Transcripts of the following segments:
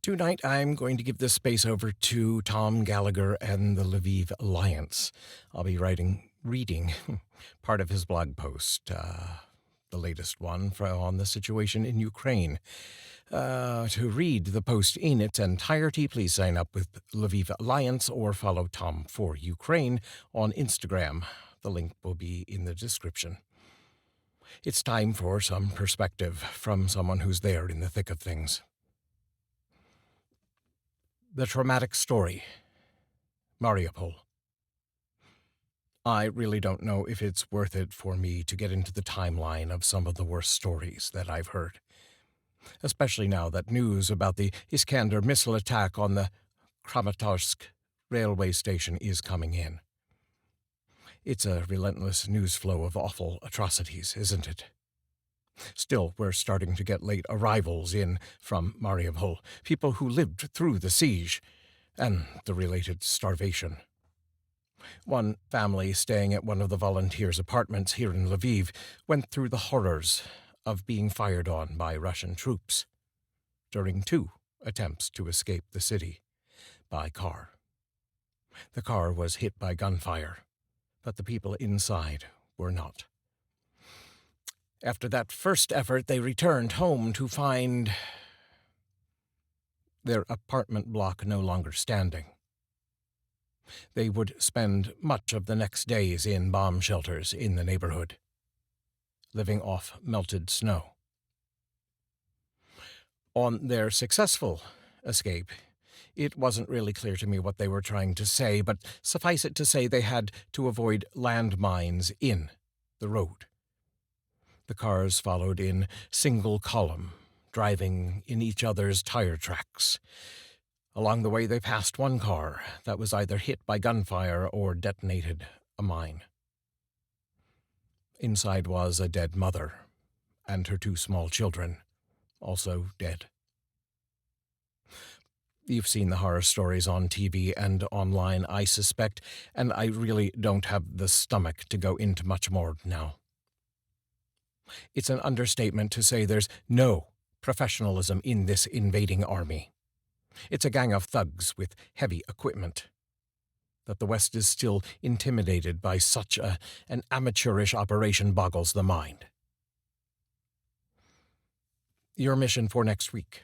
Tonight, I'm going to give this space over to Tom Gallagher and the Lviv Alliance. I'll be reading part of his blog post, the latest one on the situation in Ukraine. To read the post in its entirety, please sign up with Lviv Alliance or follow Tom for Ukraine on Instagram. The link will be in the description. It's time for some perspective from someone who's there in the thick of things. The traumatic story. Mariupol. I really don't know if it's worth it for me to get into the timeline of some of the worst stories that I've heard, especially now that news about the Iskander missile attack on the Kramatorsk railway station is coming in. It's a relentless news flow of awful atrocities, isn't it? Still, we're starting to get late arrivals in from Mariupol, people who lived through the siege and the related starvation. One family staying at one of the volunteers' apartments here in Lviv went through the horrors of being fired on by Russian troops during 2 attempts to escape the city by car. The car was hit by gunfire, but the people inside were not. After that first effort, they returned home to find their apartment block no longer standing. They would spend much of the next days in bomb shelters in the neighborhood, living off melted snow. On their successful escape, it wasn't really clear to me what they were trying to say, but suffice it to say they had to avoid landmines in the road. The cars followed in single column, driving in each other's tire tracks. Along the way, they passed one car that was either hit by gunfire or detonated a mine. Inside was a dead mother and her 2 small children, also dead. You've seen the horror stories on TV and online, I suspect, and I really don't have the stomach to go into much more now. It's an understatement to say there's no professionalism in this invading army. It's a gang of thugs with heavy equipment. That the West is still intimidated by such an amateurish operation boggles the mind. Your mission for next week.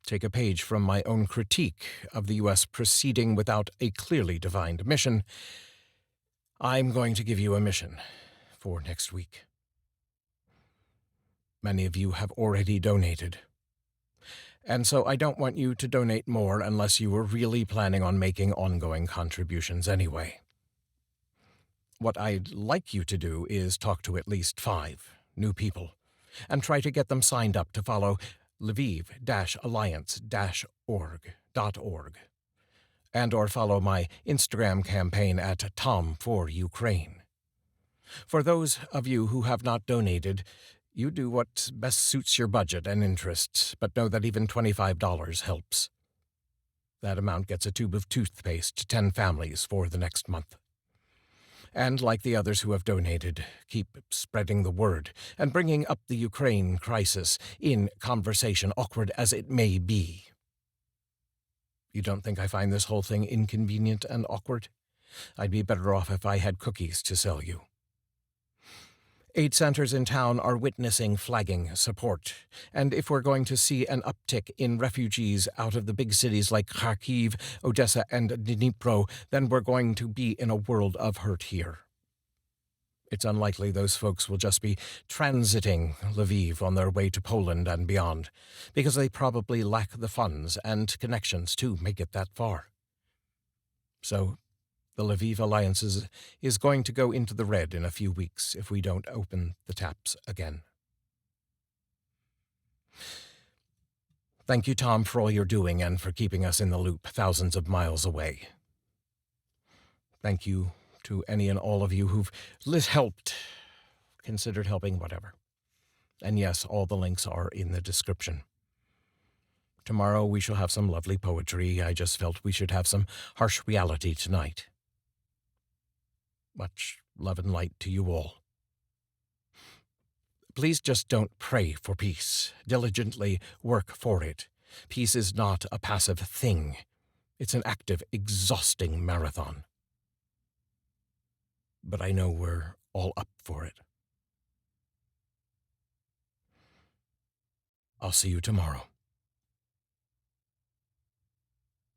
Take a page from my own critique of the U.S. proceeding without a clearly defined mission. I'm going to give you a mission for next week. Many of you have already donated, and so I don't want you to donate more unless you were really planning on making ongoing contributions anyway. What I'd like you to do is talk to at least 5 new people and try to get them signed up to follow Lviv-alliance-org.org and or follow my Instagram campaign at Tom for Ukraine. For those of you who have not donated, you do what best suits your budget and interests, but know that even $25 helps. That amount gets a tube of toothpaste to 10 families for the next month. And like the others who have donated, keep spreading the word and bringing up the Ukraine crisis in conversation, awkward as it may be. You don't think I find this whole thing inconvenient and awkward? I'd be better off if I had cookies to sell you. Aid centers in town are witnessing flagging support, and if we're going to see an uptick in refugees out of the big cities like Kharkiv, Odessa, and Dnipro, then we're going to be in a world of hurt here. It's unlikely those folks will just be transiting Lviv on their way to Poland and beyond, because they probably lack the funds and connections to make it that far. So, the Lviv Alliance is going to go into the red in a few weeks if we don't open the taps again. Thank you, Tom, for all you're doing and for keeping us in the loop thousands of miles away. Thank you to any and all of you who've helped, considered helping, whatever. And yes, all the links are in the description. Tomorrow we shall have some lovely poetry. I just felt we should have some harsh reality tonight. Much love and light to you all. Please just don't pray for peace. Diligently work for it. Peace is not a passive thing. It's an active, exhausting marathon. But I know we're all up for it. I'll see you tomorrow.